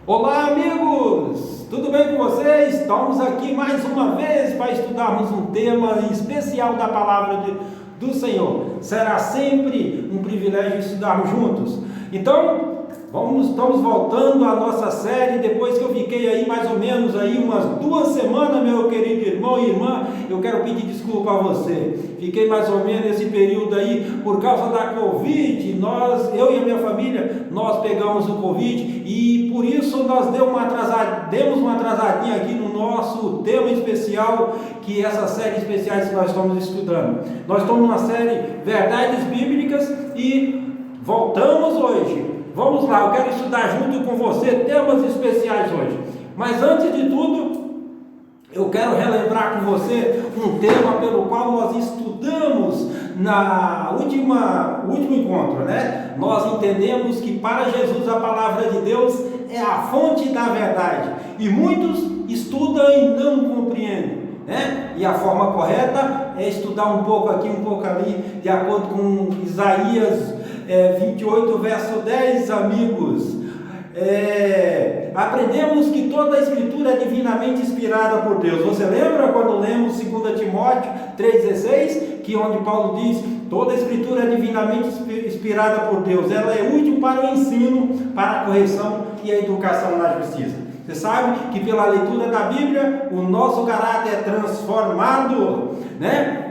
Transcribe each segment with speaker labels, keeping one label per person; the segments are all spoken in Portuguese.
Speaker 1: Olá, amigos! Tudo bem com vocês? Estamos aqui mais uma vez para estudarmos um tema especial da palavra do Senhor. Será sempre um privilégio estudarmos juntos. Então, estamos voltando à nossa série. Depois que eu fiquei aí mais ou menos aí umas 2 semanas, meu querido irmão e irmã, eu quero pedir desculpa a você. Fiquei mais ou menos esse período aí por causa da Covid. Eu e a minha família, nós pegamos o Covid e por isso nós demos uma atrasadinha aqui no nosso tema especial, que é essa série especial que nós estamos estudando. Nós estamos numa série Verdades Bíblicas e voltamos hoje. Vamos lá, eu quero estudar junto com você temas especiais hoje. Mas antes de tudo, eu quero relembrar com você um tema pelo qual nós estudamos no último encontro, né? Nós entendemos que para Jesus a palavra de Deus é a fonte da verdade. E muitos estudam e não compreendem, né? E a forma correta é estudar um pouco aqui, um pouco ali, de acordo com Isaías 28, verso 10, amigos. Aprendemos que toda a Escritura é divinamente inspirada por Deus. Você lembra quando lemos 2 Timóteo 3,16, que onde Paulo diz: toda a Escritura é divinamente inspirada por Deus, ela é útil para o ensino, para a correção e a educação na justiça. Você sabe que pela leitura da Bíblia o nosso caráter é transformado, né?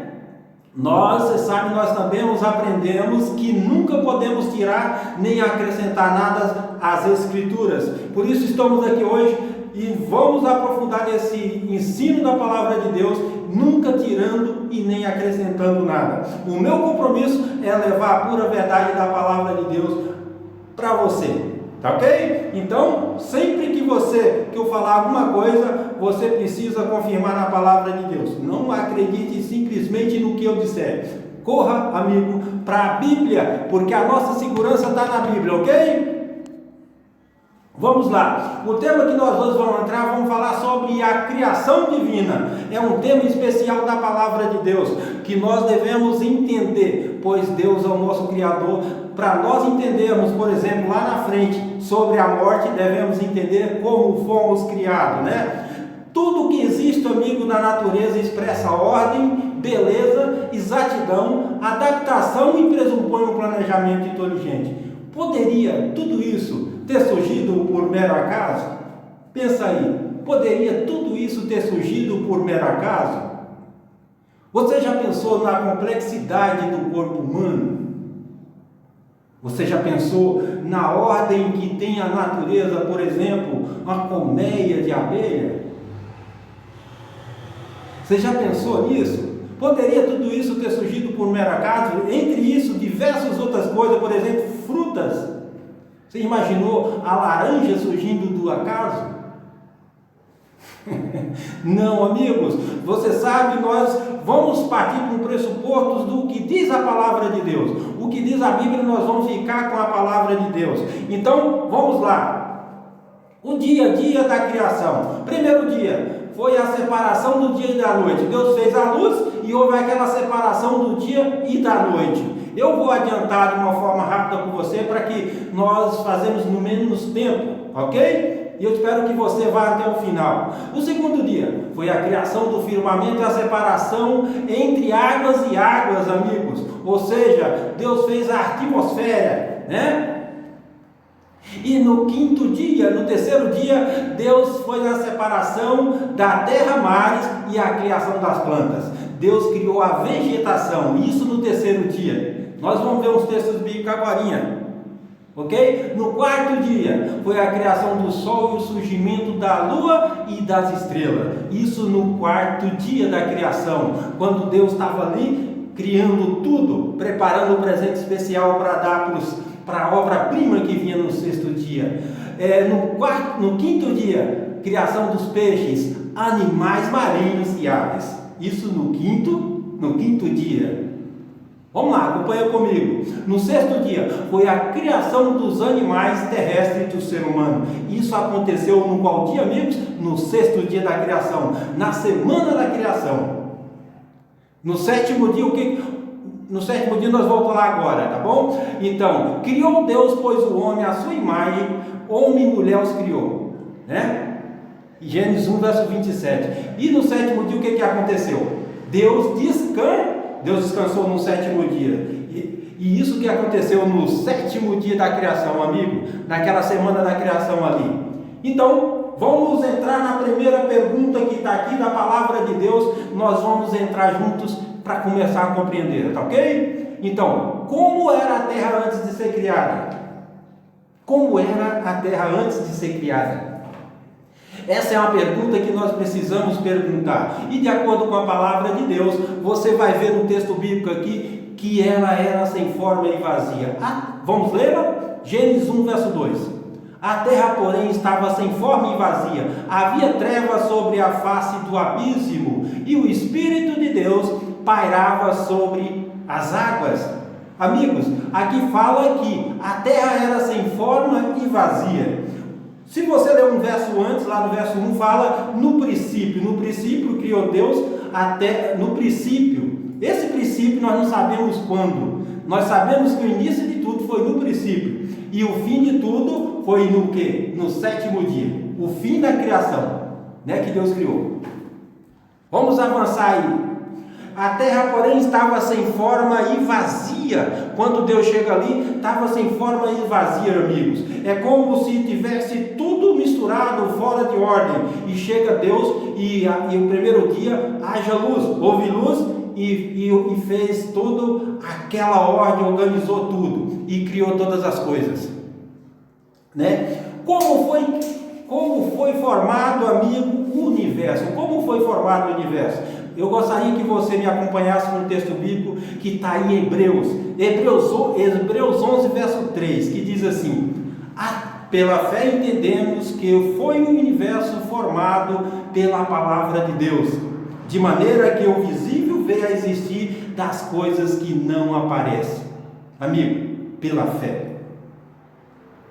Speaker 1: Nós também aprendemos que nunca podemos tirar nem acrescentar nada às Escrituras. Por isso estamos aqui hoje e vamos aprofundar nesse ensino da palavra de Deus, nunca tirando e nem acrescentando nada. O meu compromisso é levar a pura verdade da palavra de Deus para você. Tá ok? Então, sempre que eu falar alguma coisa, você precisa confirmar na palavra de Deus. Não acredite simplesmente no que eu disser. Corra, amigo, para a Bíblia, porque a nossa segurança está na Bíblia, ok? Vamos lá. O tema que nós hoje vamos falar sobre a criação divina. É um tema especial da palavra de Deus, que nós devemos entender, pois Deus é o nosso Criador. Para nós entendermos, por exemplo, lá na frente, sobre a morte, devemos entender como fomos criados, né? Tudo que existe, amigo, na natureza expressa ordem, beleza, exatidão, adaptação e pressupõe um planejamento inteligente. Poderia tudo isso ter surgido por mero acaso? Pensa aí, poderia tudo isso ter surgido por mero acaso? Você já pensou na complexidade do corpo humano? Você já pensou na ordem que tem a natureza, por exemplo, uma colmeia de abelha? Você já pensou nisso? Poderia tudo isso ter surgido por mero acaso? Entre isso, diversas outras coisas, por exemplo, frutas. Você imaginou a laranja surgindo do acaso? Não, amigos. Você sabe, nós vamos partir para um pressuposto do que diz a palavra de Deus. O que diz a Bíblia, nós vamos ficar com a palavra de Deus. Então, vamos lá. O dia a dia da criação. Primeiro dia foi a separação do dia e da noite. Deus fez a luz e houve aquela separação do dia e da noite. Eu vou adiantar de uma forma rápida com você para que nós fazemos no menos tempo, ok? E eu espero que você vá até o final. O segundo dia foi a criação do firmamento e a separação entre águas e águas, amigos. Ou seja, Deus fez a atmosfera, né? E no quinto dia, no terceiro dia, Deus fez a separação da terra, mares e a criação das plantas. Deus criou a vegetação, isso no terceiro dia. Nós vamos ver uns textos bíblicos agora, ok? No quarto dia foi a criação do sol e o surgimento da lua e das estrelas. Isso no quarto dia da criação, quando Deus estava ali criando tudo, preparando um presente especial para dar para a obra-prima que vinha no sexto dia. No quinto dia, criação dos peixes, animais marinhos e aves. Isso no quinto dia. Vamos lá, acompanha comigo. No sexto dia foi a criação dos animais terrestres do ser humano. Isso aconteceu no qual dia, amigos? No sexto dia da criação, na semana da criação. No sétimo dia, No sétimo dia nós vamos lá agora, tá bom? Então, criou Deus, pois o homem à sua imagem, homem e mulher os criou. né? Gênesis 1, verso 27. E no sétimo dia o que aconteceu? Deus descansou no sétimo dia. E isso que aconteceu no sétimo dia da criação, amigo, naquela semana da criação ali. Então, vamos entrar na primeira pergunta que está aqui da palavra de Deus. Nós vamos entrar juntos para começar a compreender, tá ok? Então, como era a terra antes de ser criada? Como era a terra antes de ser criada? Essa é uma pergunta que nós precisamos perguntar. E de acordo com a palavra de Deus, você vai ver no texto bíblico aqui que ela era sem forma e vazia. Vamos ler? Gênesis 1, verso 2. A terra, porém, estava sem forma e vazia. Havia trevas sobre a face do abismo, e o Espírito de Deus pairava sobre as águas. Amigos, aqui fala que a terra era sem forma e vazia. Se você ler um verso antes, lá no verso 1, fala no princípio criou Deus até no princípio. Esse princípio nós não sabemos quando. Nós sabemos que o início de tudo foi no princípio. E o fim de tudo foi no quê? No sétimo dia. O fim da criação, né, que Deus criou. Vamos avançar aí. A terra, porém, estava sem forma e vazia. Quando Deus chega ali, estava sem forma e vazia, amigos. É como se tivesse tudo misturado, fora de ordem. E chega Deus e o primeiro dia haja luz, houve luz e fez toda aquela ordem, organizou tudo e criou todas as coisas, né? Como foi formado, amigo, o universo? Como foi formado o universo? Eu gostaria que você me acompanhasse no texto bíblico que está em Hebreus 11, verso 3, que diz assim: pela fé entendemos que foi o universo formado pela palavra de Deus, de maneira que o visível veio a existir das coisas que não aparecem. Amigo, pela fé.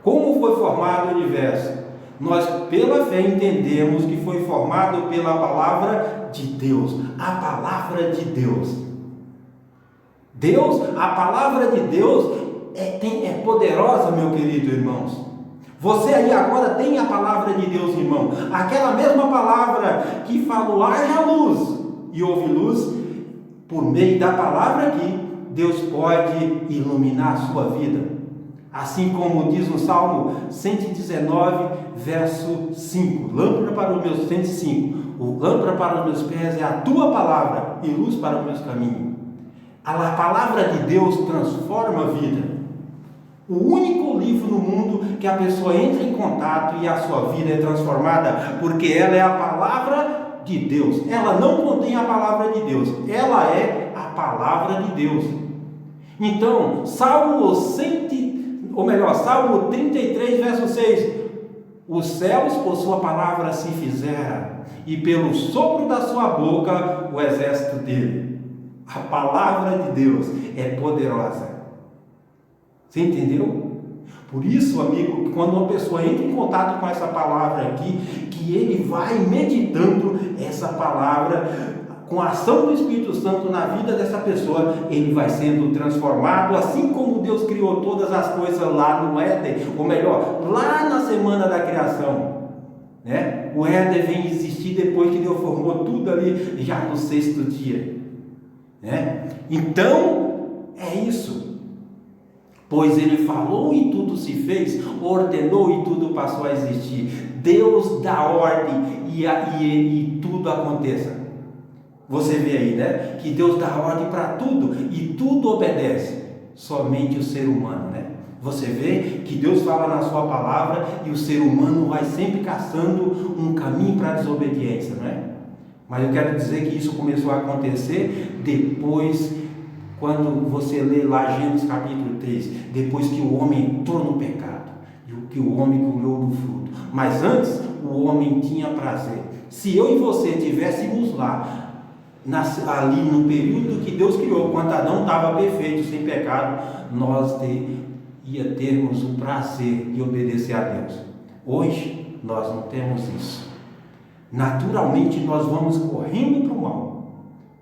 Speaker 1: Como foi formado o universo? Nós, pela fé, entendemos que foi formado pela palavra de Deus. A palavra de Deus. A palavra de Deus é poderosa, meu querido irmãos. Você aí agora tem a palavra de Deus, irmão. Aquela mesma palavra que falou, haja luz, e houve luz, por meio da palavra aqui, Deus pode iluminar a sua vida. Assim como diz no Salmo 119, verso 5, lâmpada para os meus 105, lâmpada para os meus pés é a tua palavra e luz para os meus caminhos. A palavra de Deus transforma a vida. O único livro no mundo que a pessoa entra em contato e a sua vida é transformada, porque ela é a palavra de Deus. Ela não contém a palavra de Deus, ela é a palavra de Deus. Então, Salmo 33, verso 6: os céus por sua palavra se fizeram, e pelo sopro da sua boca o exército dele. A palavra de Deus é poderosa. Você entendeu? Por isso, amigo, quando uma pessoa entra em contato com essa palavra aqui, que ele vai meditando essa palavra, com a ação do Espírito Santo na vida dessa pessoa, ele vai sendo transformado, assim como Deus criou todas as coisas lá no Éden, ou melhor, lá na semana da criação, né? O Éden vem existir depois que Deus formou tudo ali, já no sexto dia, né? Então, é isso. Pois ele falou e tudo se fez, ordenou e tudo passou a existir. Deus dá ordem e tudo aconteça. Você vê aí, né? Que Deus dá ordem para tudo e tudo obedece. Somente o ser humano, né? Você vê que Deus fala na sua palavra e o ser humano vai sempre caçando um caminho para a desobediência, não é? Mas eu quero dizer que isso começou a acontecer depois, quando você lê lá Gênesis capítulo 3, depois que o homem entrou no pecado, e que o homem comeu do fruto. Mas antes, o homem tinha prazer. Se eu e você tivéssemos lá, ali no período que Deus criou, quando Adão estava perfeito, sem pecado, nós ia termos o prazer de obedecer a Deus. Hoje, nós não temos isso. Naturalmente, nós vamos correndo para o mal.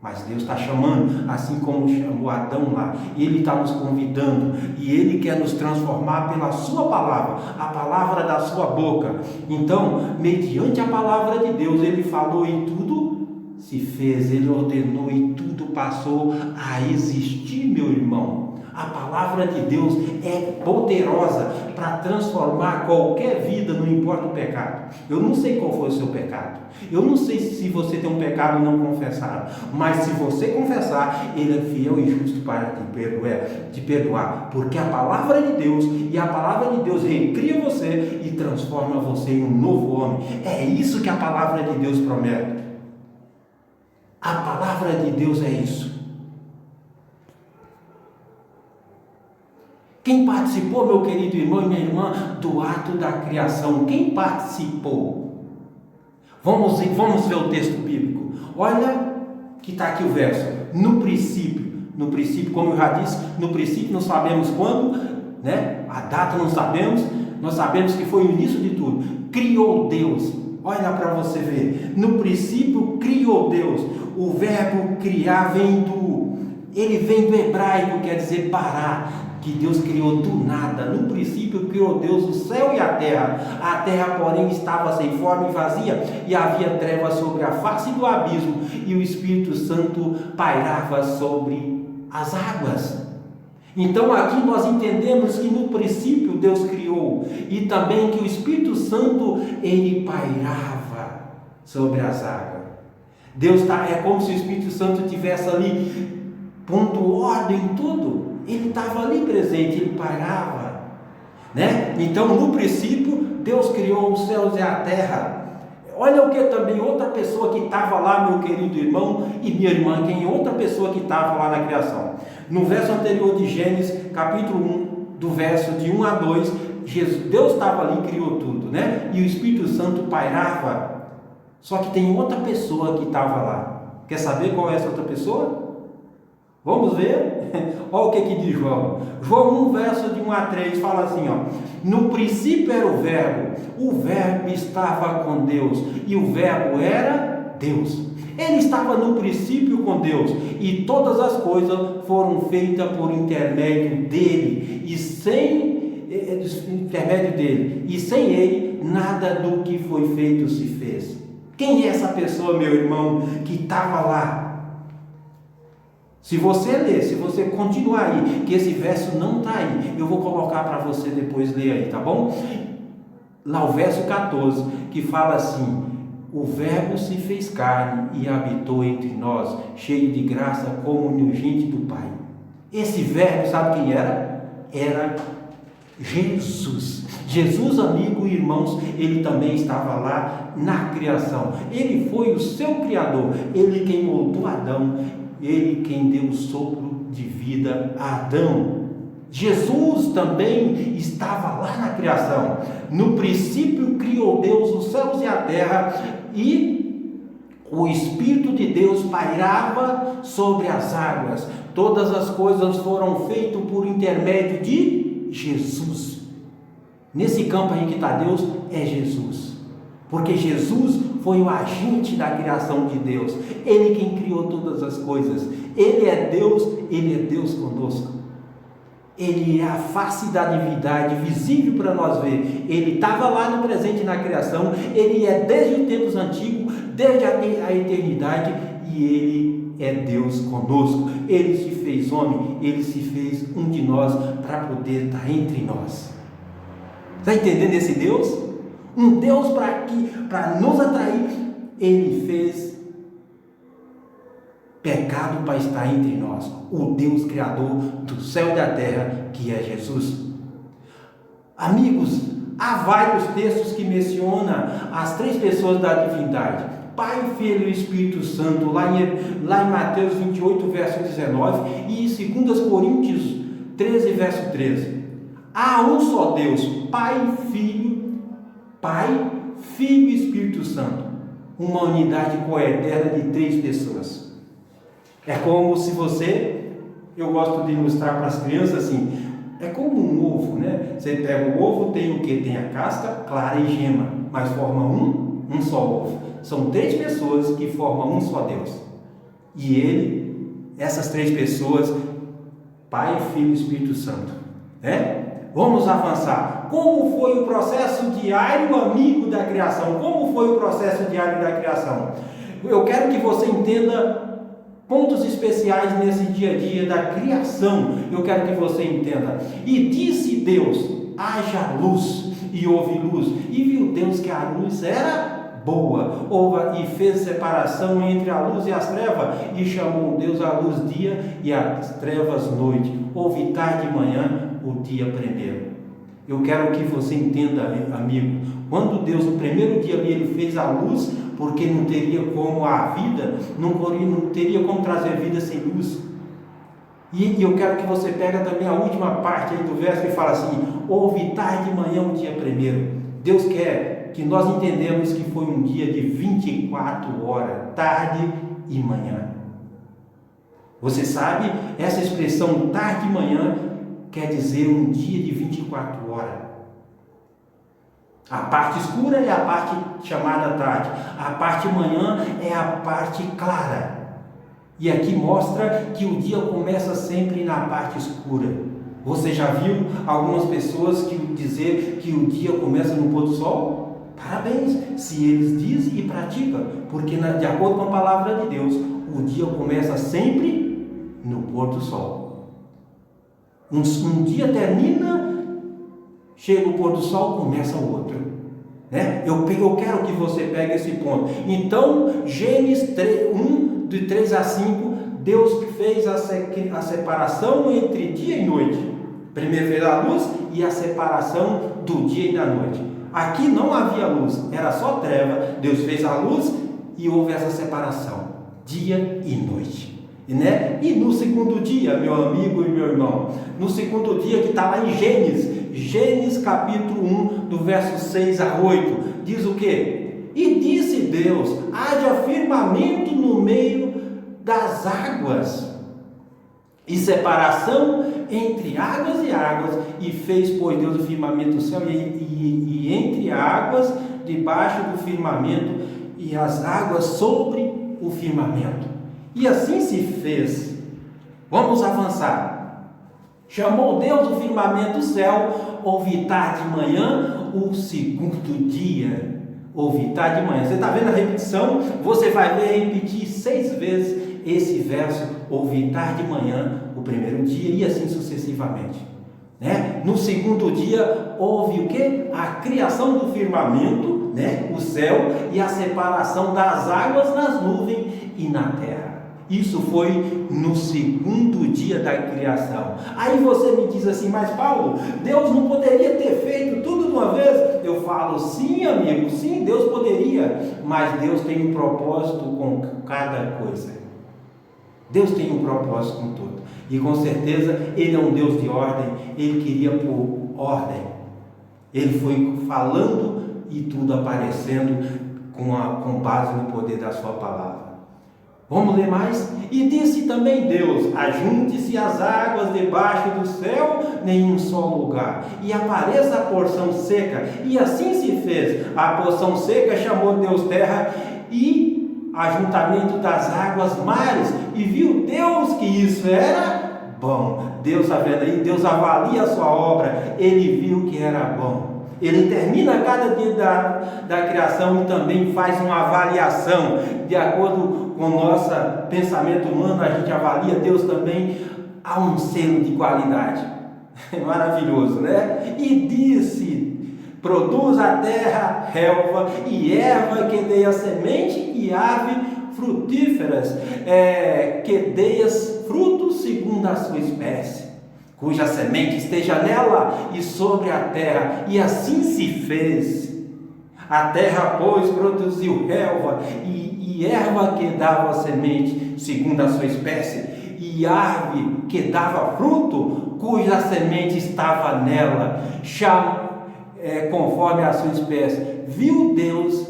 Speaker 1: Mas Deus está chamando, assim como chamou Adão lá. E Ele está nos convidando. E Ele quer nos transformar pela sua palavra. A palavra da sua boca. Então, mediante a palavra de Deus, Ele falou e tudo se fez. Ele ordenou e tudo passou a existir, meu irmão. A palavra de Deus é poderosa para transformar qualquer vida, não importa o pecado. Eu não sei qual foi o seu pecado. Eu não sei se você tem um pecado não confessado. Mas se você confessar, Ele é fiel e justo para te perdoar. Porque a palavra de Deus, e a palavra de Deus recria você e transforma você em um novo homem. É isso que a palavra de Deus promete. A palavra de Deus é isso. Quem participou, meu querido irmão e minha irmã, do ato da criação? Quem participou? Vamos ver o texto bíblico. Olha que está aqui o verso. No princípio, como eu já disse, no princípio não sabemos quando, né? A data não sabemos, nós sabemos que foi o início de tudo. Criou Deus. Olha para você ver. No princípio criou Deus. O verbo criar ele vem do hebraico, quer dizer parar. Que Deus criou do nada. No princípio criou Deus o céu e a terra. A terra, porém, estava sem forma e vazia, e havia trevas sobre a face do abismo, e o Espírito Santo pairava sobre as águas. Então aqui nós entendemos que no princípio Deus criou, e também que o Espírito Santo, ele pairava sobre as águas. É como se o Espírito Santo estivesse ali pondo ordem em tudo. Ele estava ali presente, ele pairava, né? Então no princípio Deus criou os céus e a terra. Olha o que também outra pessoa que estava lá, meu querido irmão e minha irmã, quem outra pessoa que estava lá na criação. No verso anterior de Gênesis, capítulo 1, do verso de 1 a 2, Deus estava ali e criou tudo, né? E o Espírito Santo pairava. Só que tem outra pessoa que estava lá. Quer saber qual é essa outra pessoa? Vamos ver? Olha o que diz João. João 1, verso de 1 a 3, fala assim, ó. No princípio era o verbo estava com Deus, e o verbo era Deus. Ele estava no princípio com Deus, e todas as coisas foram feitas por intermédio dele, e sem ele, nada do que foi feito se fez. Quem é essa pessoa, meu irmão, que estava lá? Se você ler, se você continuar aí, que esse verso não está aí, eu vou colocar para você depois ler aí, tá bom? Lá o verso 14, que fala assim: o verbo se fez carne e habitou entre nós, cheio de graça como unigente do Pai. Esse verbo, sabe quem era? Era Jesus. Jesus, amigo e irmãos, ele também estava lá na criação. Ele foi o seu Criador, ele quem moldou Adão, ele quem deu o sopro de vida a Adão. Jesus também estava lá na criação. No princípio criou Deus os céus e a terra, e o Espírito de Deus pairava sobre as águas. Todas as coisas foram feitas por intermédio de Jesus. Nesse campo aí que está Deus, é Jesus. Porque Jesus foi o agente da criação de Deus. Ele quem criou todas as coisas. Ele é Deus conosco. Ele é a face da divindade visível para nós ver. Ele estava lá no presente na criação. Ele é desde os tempos antigos, desde a eternidade, e Ele é Deus conosco. Ele se fez homem, Ele se fez um de nós para poder estar entre nós. Está entendendo esse Deus? Um Deus para nos atrair. Ele fez pecado para estar entre nós. O Deus Criador do céu e da terra, que é Jesus. Amigos, há vários textos que mencionam as três pessoas da divindade: Pai, Filho e Espírito Santo, lá em Mateus 28, verso 19, e em 2 Coríntios 13, verso 13. Há um só Deus, Pai, Filho e Espírito Santo. Uma unidade coeterna de três pessoas. É como se eu gosto de ilustrar para as crianças assim, é como um ovo, né? Você pega o ovo, tem o que? Tem a casca, clara e gema, mas forma um só ovo. São três pessoas que formam um só Deus. E ele, essas três pessoas, Pai, Filho e Espírito Santo, né? Vamos avançar. Como foi o processo diário, amigo da criação? Como foi o processo diário da criação? Eu quero que você entenda pontos especiais nesse dia a dia da criação. Eu quero que você entenda. E disse Deus: haja luz, e houve luz. E viu Deus que a luz era boa, e fez separação entre a luz e as trevas, e chamou Deus a luz dia e as trevas noite. Houve tarde e manhã, o dia primeiro. Eu quero que você entenda, amigo, quando Deus no primeiro dia ali, ele fez a luz, porque não teria como a vida, não teria como trazer vida sem luz. E eu quero que você pegue também a última parte aí do verso que fala assim: houve tarde e manhã, o dia primeiro. Deus quer que nós entendamos que foi um dia de 24 horas, tarde e manhã. Você sabe, essa expressão tarde e manhã quer dizer um dia de 24 horas. A parte escura é a parte chamada tarde. A parte manhã é a parte clara. E aqui mostra que o dia começa sempre na parte escura. Você já viu algumas pessoas que dizer que o dia começa no pôr do sol? Parabéns, se eles dizem e praticam, porque de acordo com a palavra de Deus, o dia começa sempre no pôr do sol. Um dia termina, chega o pôr do sol, começa o outro, né? Eu quero que você pegue esse ponto. Então, Gênesis 1, de 3 a 5, Deus fez a separação entre dia e noite. Primeiro fez a luz e a separação do dia e da noite. Aqui não havia luz, era só treva. Deus fez a luz e houve essa separação, dia e noite. Né? E no segundo dia, meu amigo e meu irmão, no segundo dia que está lá em Gênesis capítulo 1, do verso 6 a 8, diz o que? E disse Deus: haja firmamento no meio das águas, e separação entre águas e águas, e fez, pois, Deus o firmamento do céu, e entre águas, debaixo do firmamento, e as águas sobre o firmamento. E assim se fez. Vamos avançar. Chamou Deus o firmamento do céu, houve tarde e manhã, o segundo dia. Houve tarde e manhã. Você está vendo a repetição? Você vai ver repetir 6 vezes esse verso. Houve tarde e manhã, o primeiro dia, e assim sucessivamente. Né? No segundo dia, houve o que? A criação do firmamento, né? O céu, e a separação das águas nas nuvens e na terra. Isso foi no segundo dia da criação. Aí você me diz assim: mas Paulo, Deus não poderia ter feito tudo de uma vez? Eu falo: sim, amigo, sim, Deus poderia, mas Deus tem um propósito com cada coisa. Deus tem um propósito com tudo, e com certeza Ele é um Deus de ordem. Ele queria pôr ordem. Ele foi falando e tudo aparecendo com base no poder da sua palavra. Vamos ler mais? E disse também Deus: ajunte-se as águas debaixo do céu em um só lugar, e apareça a porção seca. E assim se fez. A porção seca chamou Deus terra, e ajuntamento das águas mares. E viu Deus que isso era bom. Deus, está vendo aí? Deus avalia a sua obra. Ele viu que era bom. Ele termina cada dia da criação e também faz uma avaliação. De acordo com o nosso pensamento humano, a gente avalia. Deus também há um selo de qualidade. Maravilhoso, né? E disse: produz a terra relva e erva que dê a semente, e ave frutíferas que dê frutos segundo a sua espécie, cuja semente esteja nela e sobre a terra. E assim se fez. A terra, pois, produziu relva e erva que dava semente segundo a sua espécie, e árvore que dava fruto, cuja semente estava nela, conforme a sua espécie. Viu Deus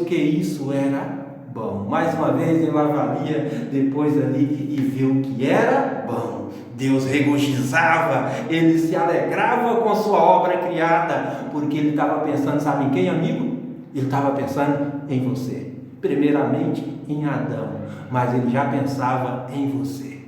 Speaker 1: que isso era bom. Mais uma vez ele avalia depois ali e viu que era bom. Deus regozijava, ele se alegrava com sua obra criada, porque ele estava pensando, sabe em quem, amigo? Ele estava pensando em você. primeiramente em Adão, mas ele já pensava em você.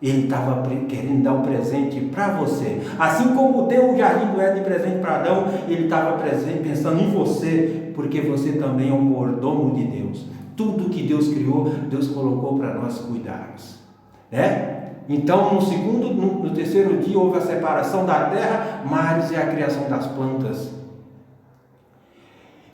Speaker 1: Ele estava querendo dar um presente para você. Assim como deu o jardim do Éden de presente para Adão, ele estava pensando em você, porque você também é um mordomo de Deus. Tudo que Deus criou, Deus colocou para nós cuidarmos, né? Então, no terceiro dia, houve a separação da terra, mares e a criação das plantas.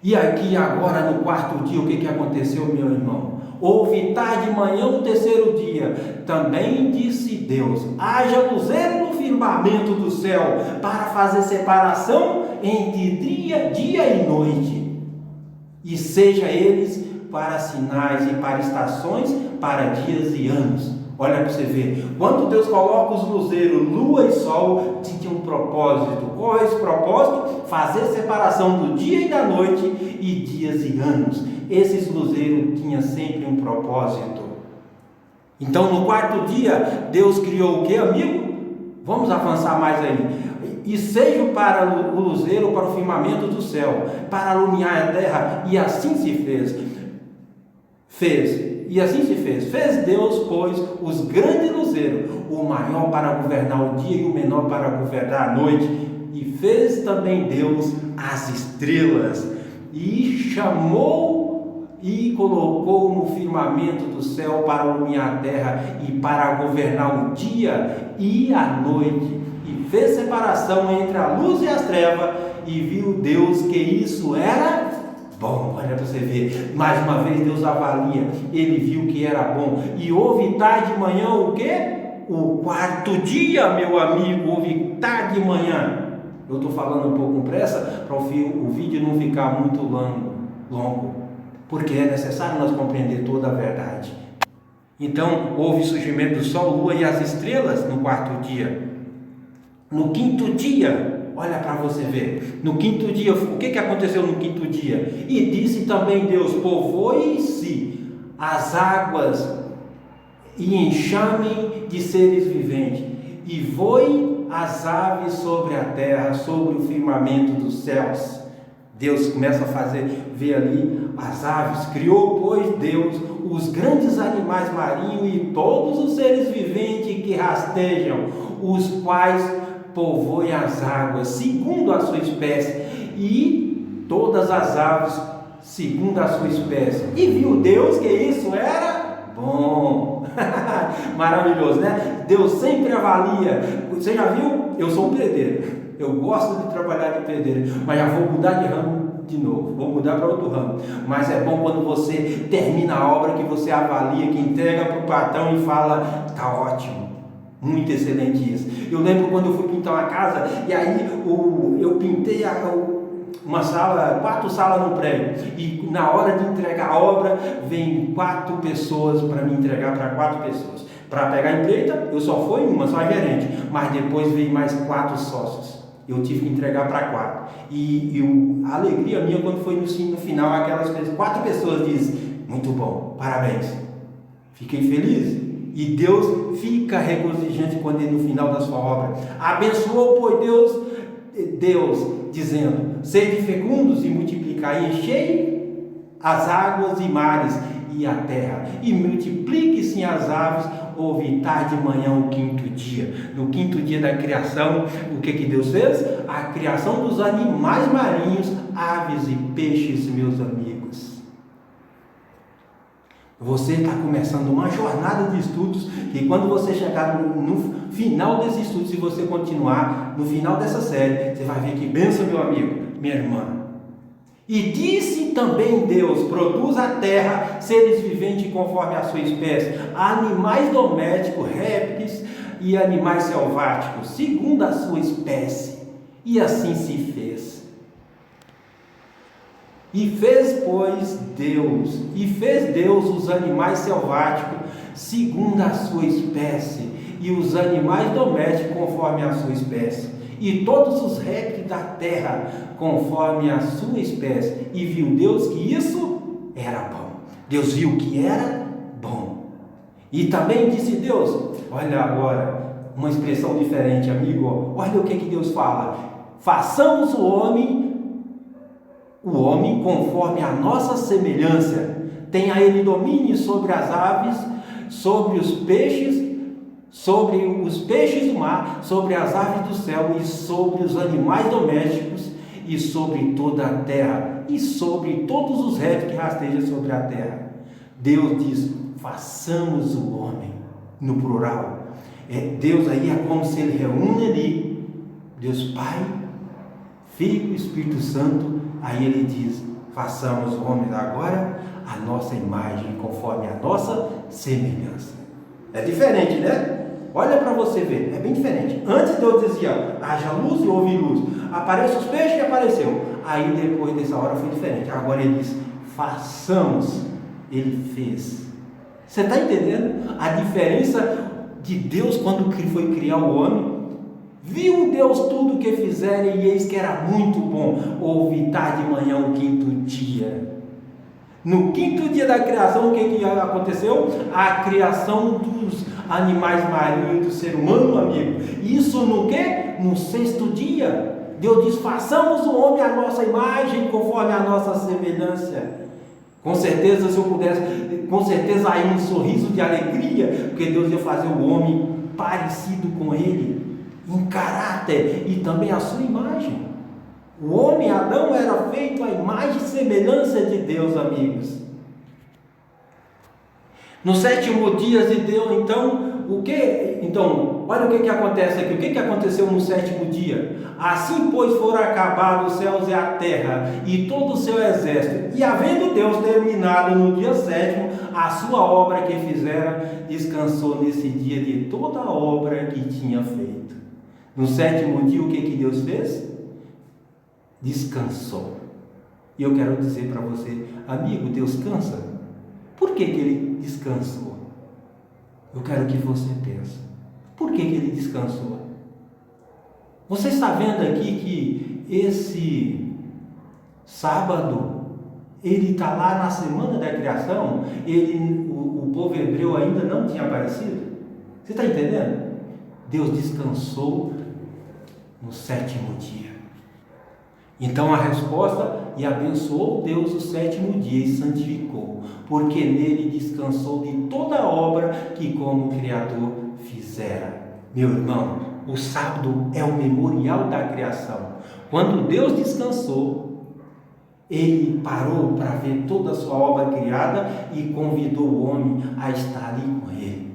Speaker 1: E aqui agora, no quarto dia, o que aconteceu, meu irmão? Houve tarde e manhã o terceiro dia. Também disse Deus: haja luzeiro no firmamento do céu, para fazer separação entre dia e noite, e seja eles para sinais e para estações, para dias e anos. Olha para você ver, quando Deus coloca os luzeiros, lua e sol, tinha um propósito. Qual é esse propósito? Fazer separação do dia e da noite, e dias e anos. Esses luzeiros tinham sempre um propósito. Então, no quarto dia, Deus criou o que, amigo? Vamos avançar mais aí. E seja para o luzeiro, para o firmamento do céu, para alumiar a terra, e assim se fez. E assim se fez. Fez Deus, pois, os grandes luzeiros, o maior para governar o dia e o menor para governar a noite. E fez também Deus as estrelas, e chamou e colocou no firmamento do céu para iluminar a terra e para governar o dia e a noite. E fez separação entre a luz e as trevas, e viu Deus que isso era bom. Olha para você ver, mais uma vez Deus avalia, ele viu que era bom. E houve tarde e manhã o quê? O quarto dia, meu amigo, houve tarde e manhã. Eu estou falando um pouco com pressa, para o vídeo não ficar muito longo, porque é necessário nós compreender toda a verdade. Então, houve surgimento do sol, lua e as estrelas no quarto dia. No quinto dia, olha para você ver, no quinto dia, o que aconteceu no quinto dia? E disse também Deus: povoe-se as águas e enxame de seres viventes, e voe as aves sobre a terra, sobre o firmamento dos céus. Deus começa a ver ali as aves. Criou, pois, Deus os grandes animais marinhos e todos os seres viventes que rastejam, os quais povoem as águas segundo a sua espécie, e todas as aves segundo a sua espécie. E viu Deus que isso era bom. Maravilhoso, né? Deus sempre avalia. Você já viu? Eu sou um pedreiro, eu gosto de trabalhar de pedreiro, mas já vou mudar de ramo de novo, vou mudar para outro ramo. Mas é bom quando você termina a obra, que você avalia, que entrega para o patrão e fala: está ótimo, muito excelente isso. Eu lembro quando eu fui pintar uma casa, e aí eu pintei uma sala, 4 salas no prédio, e na hora de entregar a obra, vem 4 pessoas para me entregar para 4 pessoas. Para pegar a empreita, eu só fui uma, só a gerente, mas depois veio mais 4 sócios. Eu tive que entregar para 4. E a alegria minha quando foi no final, aquelas 4 pessoas dizem: muito bom, parabéns. Fiquei feliz. E Deus fica regozijante quando ele, no final da sua obra, abençoou, pois Deus dizendo: sede fecundos e multiplicai, enchei as águas e mares e a terra, e multiplique-se as aves. Houve tarde e manhã o quinto dia. No quinto dia da criação, o que Deus fez? A criação dos animais marinhos, aves e peixes, meus amigos. Você está começando uma jornada de estudos, e quando você chegar no final desse estudo, se você continuar no final dessa série, você vai ver que bênção, meu amigo, minha irmã. E disse também Deus: produz a terra seres viventes conforme a sua espécie, animais domésticos, répteis e animais selváticos, segundo a sua espécie. E assim se fez. E fez Deus os animais selváticos segundo a sua espécie, e os animais domésticos conforme a sua espécie, e todos os répteis da terra conforme a sua espécie. E viu Deus que isso era bom. Deus viu que era bom. E também disse Deus, olha agora, uma expressão diferente, amigo. Olha o que Deus fala: façamos o homem o homem conforme a nossa semelhança. Tenha ele domínio sobre as aves, sobre os peixes do mar, sobre as aves do céu e sobre os animais domésticos e sobre toda a terra e sobre todos os répteis que rastejam sobre a terra. Deus diz: façamos o homem, no plural. Deus aí é como se ele reúne ali Deus Pai, Filho e Espírito Santo. Aí ele diz: façamos o homem agora a nossa imagem, conforme a nossa semelhança. É diferente, né? Olha para você ver, é bem diferente. Antes Deus dizia: haja luz e houve luz. Apareça os peixes e apareceu. Aí depois dessa hora foi diferente. Agora ele diz: façamos. Ele fez. Você está entendendo a diferença de Deus quando foi criar o homem? Viu Deus tudo o que fizeram e eis que era muito bom. Houve tarde de manhã o quinto dia. No quinto dia da criação, o que aconteceu? A criação dos animais marinhos e do ser humano, amigo. Isso no quê? No sexto dia. Deus diz: façamos o homem à nossa imagem, conforme a nossa semelhança. Com certeza, se eu pudesse, com certeza aí um sorriso de alegria, porque Deus ia fazer o homem parecido com ele, em caráter e também a sua imagem. O homem, Adão, era feito à imagem e semelhança de Deus, amigos. No sétimo dia de Deus, então, o que? Então, olha o que acontece aqui. O que aconteceu no sétimo dia? Assim, pois, foram acabados os céus e a terra e todo o seu exército. E havendo Deus terminado no dia sétimo a sua obra que fizera, descansou nesse dia de toda a obra que tinha feito. No sétimo dia, o que Deus fez? Descansou. E eu quero dizer para você, amigo, Deus cansa. Por que Ele descansou? Eu quero que você pense. Por que Ele descansou? Você está vendo aqui que esse sábado, ele está lá na semana da criação, o povo hebreu ainda não tinha aparecido? Você está entendendo? Deus descansou no sétimo dia. Então a resposta: e abençoou Deus o sétimo dia e santificou, porque nele descansou de toda a obra que como Criador fizera. Meu irmão, o sábado é o memorial da criação. Quando Deus descansou, Ele parou para ver toda a sua obra criada e convidou o homem a estar ali com Ele.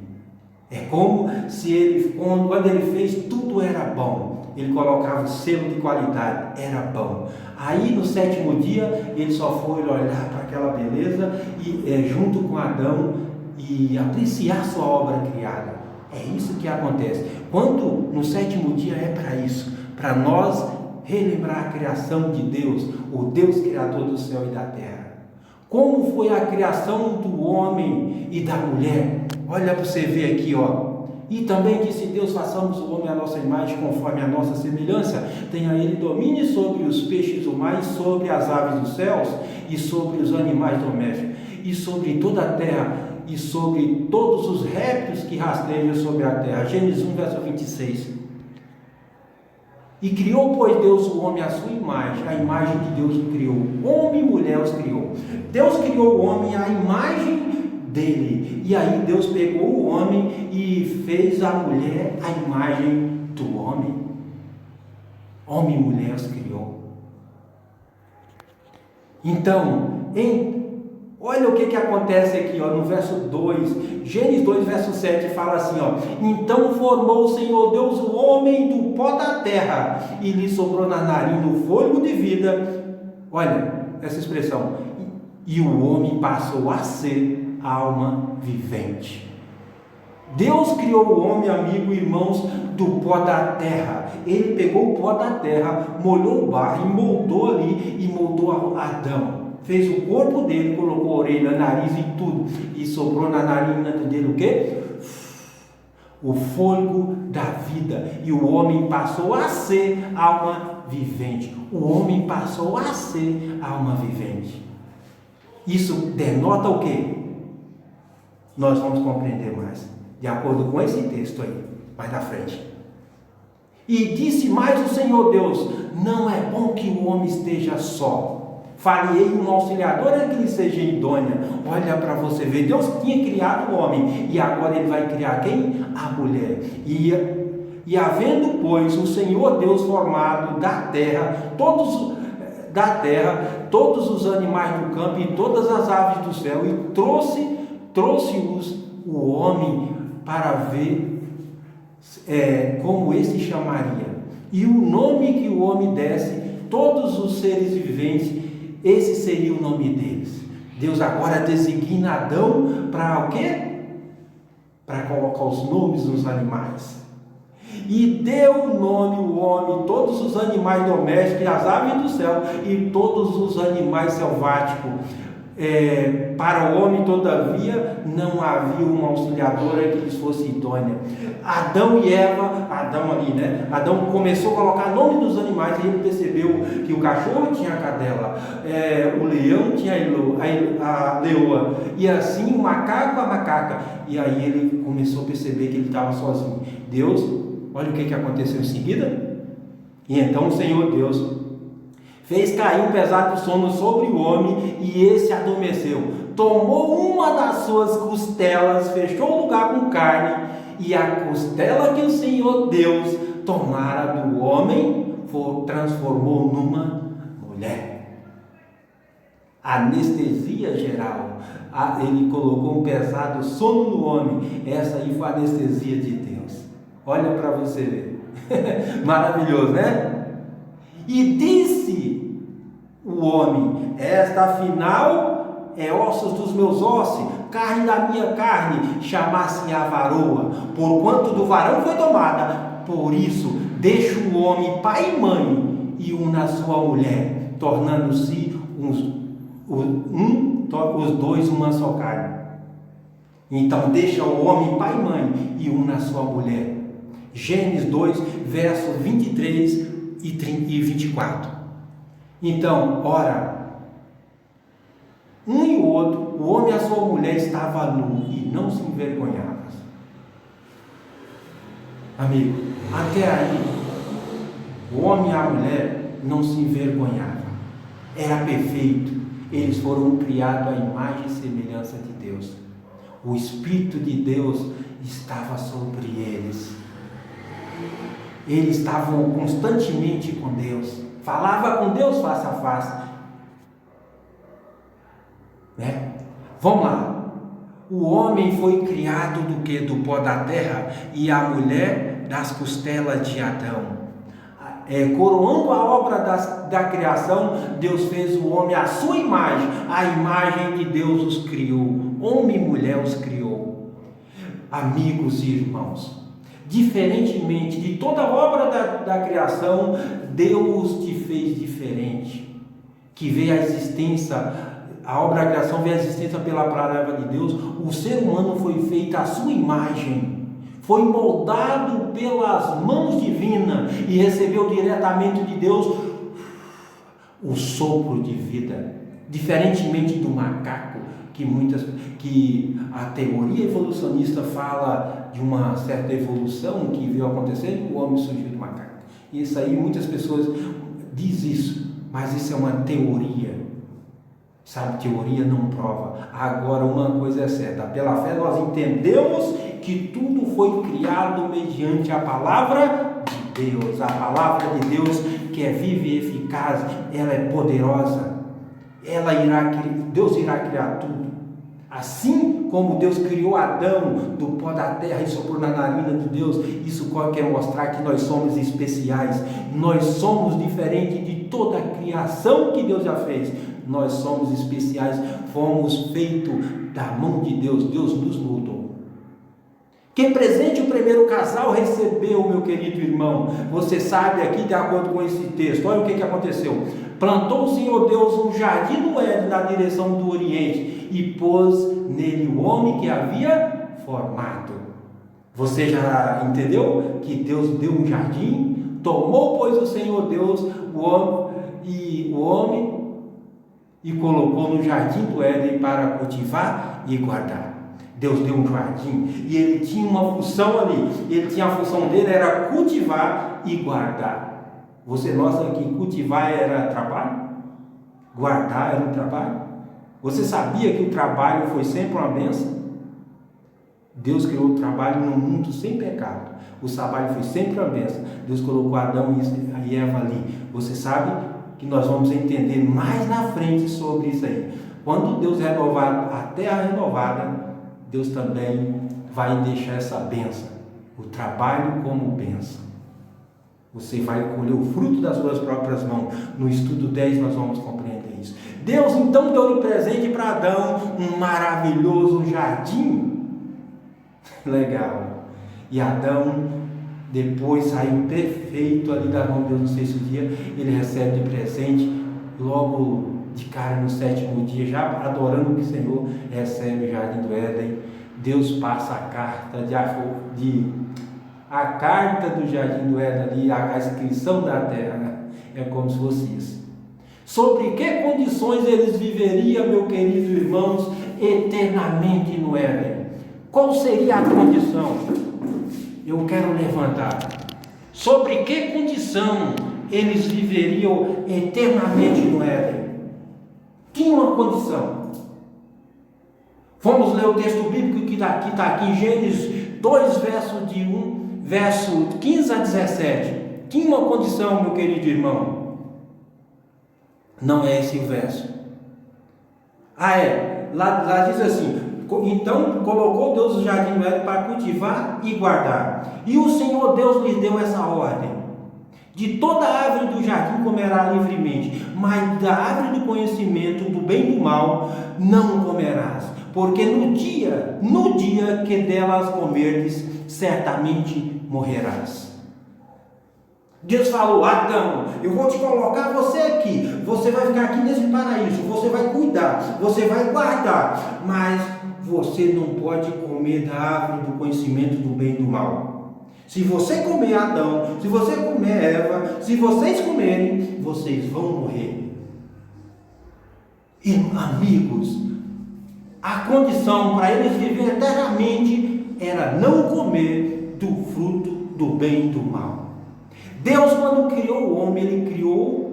Speaker 1: É como se quando Ele fez, tudo era bom. Ele colocava o selo de qualidade, era bom. Aí no sétimo dia, ele só foi olhar para aquela beleza e junto com Adão e apreciar sua obra criada. É isso que acontece. Quando no sétimo dia é para isso, para nós relembrar a criação de Deus, o Deus criador do céu e da terra. Como foi a criação do homem e da mulher? Olha para você ver aqui, ó. E também disse Deus: façamos o homem à nossa imagem, conforme a nossa semelhança. Tenha ele domínio sobre os peixes do mar, e sobre as aves dos céus, e sobre os animais domésticos, e sobre toda a terra, e sobre todos os répteis que rastejam sobre a terra. Gênesis 1, verso 26. E criou, pois, Deus o homem à sua imagem, a imagem de Deus o criou. Homem e mulher os criou. Deus criou o homem à imagem dele. E aí Deus pegou o homem e fez a mulher à imagem do homem. Homem e mulher os criou. Então, olha o que acontece aqui, ó, no verso 2, Gênesis 2, verso 7, fala assim, ó: então formou o Senhor Deus o homem do pó da terra, e lhe soprou na narina o fôlego de vida. Olha essa expressão: e o homem passou a ser alma vivente. Deus criou o homem, amigo, irmãos, do pó da terra. Ele pegou o pó da terra, molhou o barro e moldou ali, e moldou Adão. Fez o corpo dele, colocou a orelha, nariz e tudo, e soprou na narina dele o quê? O fôlego da vida. E o homem passou a ser alma vivente. O homem passou a ser alma vivente. Isso denota o quê? Nós vamos compreender mais, de acordo com esse texto aí, mais na frente. E disse mais o Senhor Deus: não é bom que o homem esteja só. Falei uma auxiliadora que lhe seja idônea. Olha para você ver, Deus tinha criado o homem, e agora Ele vai criar quem? A mulher. E havendo, pois, o Senhor Deus formado da terra, todos os animais do campo e todas as aves do céu, e trouxe-os o homem para ver como esse chamaria. E o nome que o homem desse, todos os seres viventes, esse seria o nome deles. Deus agora designa Adão para o quê? Para colocar os nomes nos animais. E deu o nome o homem, todos os animais domésticos, as aves do céu e todos os animais selváticos. Para o homem, todavia, não havia uma auxiliadora que lhes fosse idônea. Adão e Eva, Adão começou a colocar nome dos animais, e ele percebeu que o cachorro tinha a cadela, o leão tinha a leoa, e assim o macaco a macaca. E aí ele começou a perceber que ele estava sozinho. Deus, olha o que aconteceu em seguida. E então o Senhor Deus fez cair um pesado sono sobre o homem, e esse adormeceu. Tomou uma das suas costelas, fechou o lugar com carne, e a costela que o Senhor Deus tomara do homem, transformou numa mulher. Anestesia geral. Ele colocou um pesado sono no homem. Essa aí foi a anestesia de Deus. Olha para você ver. Maravilhoso, né? E disse o homem: esta afinal é ossos dos meus ossos, carne da minha carne, chamar-se a varoa, porquanto do varão foi tomada. Por isso deixa o homem pai e mãe, e une a sua mulher, tornando-se os dois uma só carne. Então deixa o homem pai e mãe, e une a sua mulher. Gênesis 2, verso 23 e 24. Então, ora, um e o outro, o homem e a sua mulher, estavam nus e não se envergonhavam. Amigo, até aí, o homem e a mulher não se envergonhavam. Era perfeito. Eles foram criados à imagem e semelhança de Deus. O Espírito de Deus estava sobre eles. Eles estavam constantemente com Deus. Falava com Deus face a face. Né? Vamos lá. O homem foi criado do que? Do pó da terra, e a mulher das costelas de Adão. Coroando a obra da criação, Deus fez o homem à sua imagem. A imagem de Deus os criou. Homem e mulher os criou. Amigos e irmãos, diferentemente de toda a obra da criação, Deus te fez diferente. Que veio a existência, a obra da criação veio à existência pela palavra de Deus. O ser humano foi feito à sua imagem, foi moldado pelas mãos divinas e recebeu diretamente de Deus o sopro de vida. Diferentemente do macaco, que a teoria evolucionista fala de uma certa evolução que veio acontecer, o homem surgiu do macaco. E isso aí, muitas pessoas dizem isso, mas isso é uma teoria. Sabe, teoria não prova. Agora, uma coisa é certa: pela fé nós entendemos que tudo foi criado mediante a palavra de Deus. A palavra de Deus, que é viva e eficaz, ela é poderosa. Deus irá criar tudo. Assim como Deus criou Adão do pó da terra e soprou na narina de Deus, isso quer mostrar que nós somos especiais. Nós somos diferentes de toda a criação que Deus já fez. Nós somos especiais, fomos feitos da mão de Deus. Deus nos moldou. Que presente o primeiro casal recebeu, meu querido irmão? Você sabe aqui, de acordo com esse texto, olha o que aconteceu. Plantou o Senhor Deus um jardim no Éden, na direção do Oriente, e pôs nele o homem que havia formado. Você já entendeu que Deus deu um jardim? Tomou, pois, o Senhor Deus o homem e colocou no jardim do Éden para cultivar e guardar. Deus deu um jardim e ele tinha uma função ali. A função dele era cultivar e guardar. Você nota que cultivar era trabalho? Guardar era um trabalho? Você sabia que o trabalho foi sempre uma bênção? Deus criou o trabalho num mundo sem pecado. O trabalho foi sempre uma bênção. Deus colocou Adão e Eva ali. Você sabe que nós vamos entender mais na frente sobre isso aí. Quando Deus renovar a terra renovada, Deus também vai deixar essa bênção. O trabalho como bênção. Você vai colher o fruto das suas próprias mãos. No estudo 10 nós vamos compreender isso. Deus então deu de presente para Adão um maravilhoso jardim. Legal. E Adão depois saiu perfeito ali da mão de Deus no sexto dia. Ele recebe de presente, logo de cara no sétimo dia, já adorando o Senhor, recebe o jardim do Éden. Deus passa a carta a carta do jardim do Éden ali, a inscrição da terra, né? É como se fosse isso. Sobre que condições eles viveriam, meu querido irmãos, eternamente no Éden? Qual seria a condição? Eu quero levantar. Sobre que condição eles viveriam eternamente no Éden? Tinha uma condição. Vamos ler o texto bíblico que está aqui em Gênesis 2, verso 15 a 17. Tinha uma condição, meu querido irmão. Não é esse o verso. Lá diz assim: então colocou Deus o jardim do Éden para cultivar e guardar. E o Senhor Deus lhe deu essa ordem: de toda árvore do jardim comerá livremente, mas da árvore do conhecimento do bem e do mal não comerás, porque no dia que delas comerdes, certamente morrerás. Deus falou: Adão, eu vou te colocar você aqui, você vai ficar aqui nesse paraíso, você vai cuidar, você vai guardar, mas você não pode comer da árvore do conhecimento do bem e do mal. Se você comer, Adão, se você comer, Eva, se vocês comerem, vocês vão morrer. E, amigos, a condição para eles viverem eternamente era não comer do fruto do bem e do mal. Deus, quando criou o homem, ele criou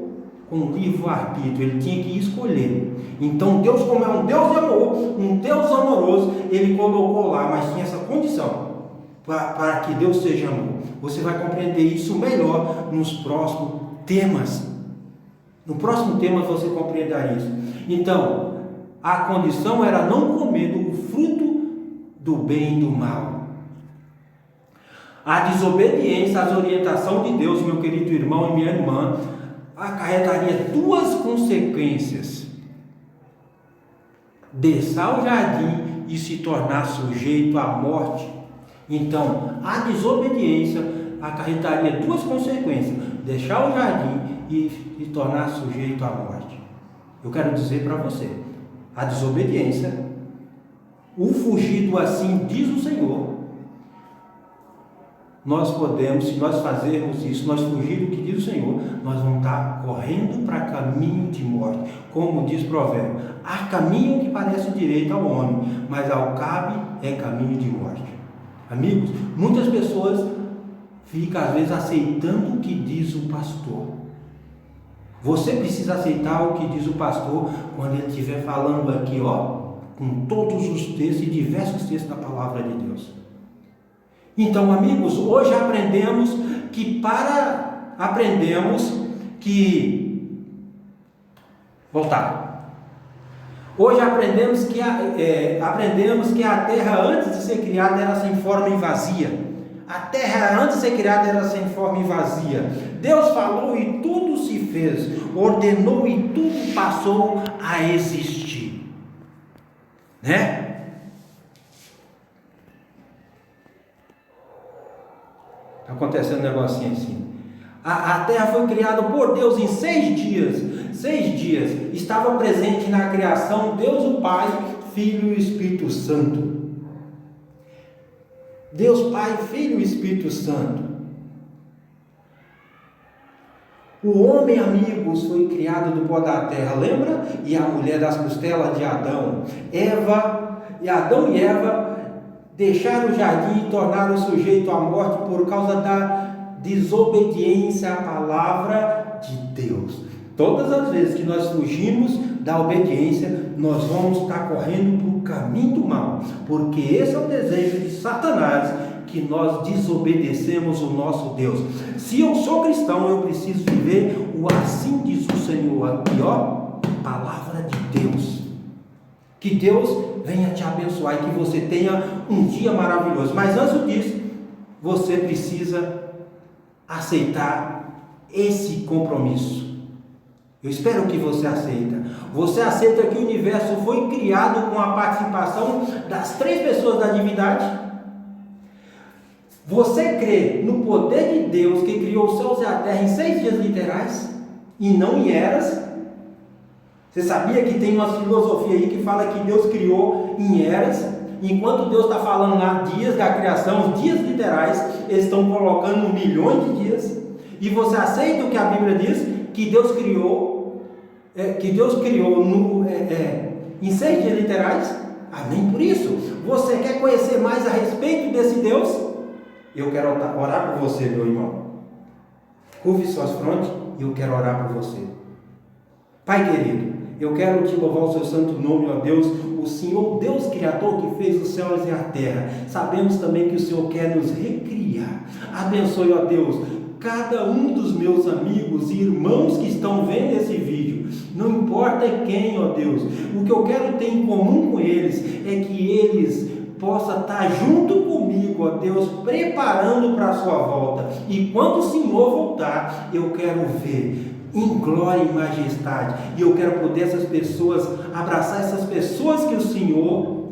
Speaker 1: com livre-arbítrio, ele tinha que escolher. Então Deus, como é um Deus de amor, um Deus amoroso, ele colocou lá, mas tinha essa condição para que Deus seja amor. Você vai compreender isso melhor nos próximos temas. No próximo tema você compreenderá isso. Então, a condição era não comer do fruto do bem e do mal. A desobediência às orientações de Deus, meu querido irmão e minha irmã, acarretaria duas consequências: deixar o jardim e se tornar sujeito à morte. Então, a desobediência acarretaria duas consequências: deixar o jardim e se tornar sujeito à morte. Eu quero dizer para você, a desobediência, o fugir do assim diz o Senhor, nós podemos, se nós fazermos isso, nós fugir do que diz o Senhor, nós vamos estar correndo para caminho de morte. Como diz o provérbio: há caminho que parece direito ao homem, mas ao cabe é caminho de morte. Amigos, muitas pessoas ficam às vezes aceitando o que diz o pastor. Você precisa aceitar o que diz o pastor quando ele estiver falando aqui, com todos os textos e diversos textos da palavra de Deus. Então, amigos, hoje aprendemos que Hoje aprendemos que a terra antes de ser criada era sem forma e vazia. A terra antes de ser criada era sem forma e vazia. Deus falou e tudo se fez, ordenou e tudo passou a existir, né? Está acontecendo um negocinho assim. A terra foi criada por Deus em 6 dias. 6 dias. Estava presente na criação Deus o Pai, Filho e Espírito Santo. Deus Pai, Filho e Espírito Santo. O homem, amigos, foi criado do pó da terra, lembra? E a mulher das costelas de Adão. Adão e Eva deixaram o jardim e tornaram o sujeito à morte por causa da desobediência à palavra de Deus. Todas as vezes que nós fugimos da obediência, nós vamos estar correndo para o caminho do mal, porque esse é o desejo de Satanás, que nós desobedecemos o nosso Deus. Se eu sou cristão, eu preciso viver o assim diz o Senhor, aqui ó, palavra de Deus. Que Deus venha te abençoar e que você tenha um dia maravilhoso. Mas antes disso, você precisa aceitar esse compromisso. Eu espero que você aceita. Você aceita que o universo foi criado com a participação das 3 pessoas da divindade? Você crê no poder de Deus que criou os céus e a terra em 6 dias literais e não em eras? Você sabia que tem uma filosofia aí que fala que Deus criou em eras? Enquanto Deus está falando lá dias da criação, os dias literais, eles estão colocando milhões de dias. E você aceita o que a Bíblia diz? Que Deus criou em 6 dias literais? Amém por isso. Você quer conhecer mais a respeito desse Deus? Eu quero orar por você, meu irmão. Curve suas frontes e eu quero orar por você. Pai querido, eu quero te louvar o seu santo nome, ó Deus, o Senhor, Deus Criador que fez os céus e a terra. Sabemos também que o Senhor quer nos recriar. Abençoe, ó Deus, cada um dos meus amigos e irmãos que estão vendo esse vídeo, não importa quem, ó Deus, o que eu quero ter em comum com eles é que eles possam estar junto comigo, ó Deus, preparando para a sua volta. E quando o Senhor voltar, eu quero ver em glória e majestade, e eu quero poder abraçar essas pessoas que o Senhor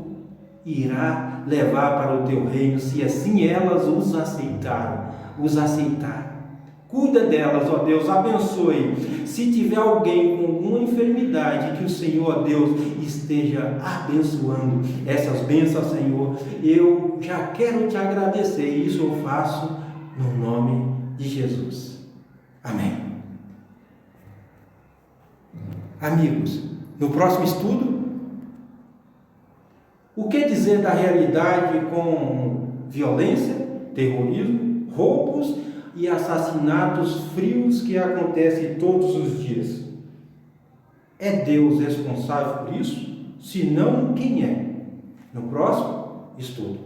Speaker 1: irá levar para o teu reino, se assim elas os aceitar. Cuida delas, ó Deus, abençoe. Se tiver alguém com alguma enfermidade, que o Senhor, ó Deus, esteja abençoando essas bênçãos, Senhor. Eu já quero te agradecer, e isso eu faço no nome de Jesus. Amém. Amigos, no próximo estudo, o que dizer da realidade com violência, terrorismo, roubos e assassinatos frios que acontecem todos os dias? É Deus responsável por isso? Se não, quem é? No próximo estudo.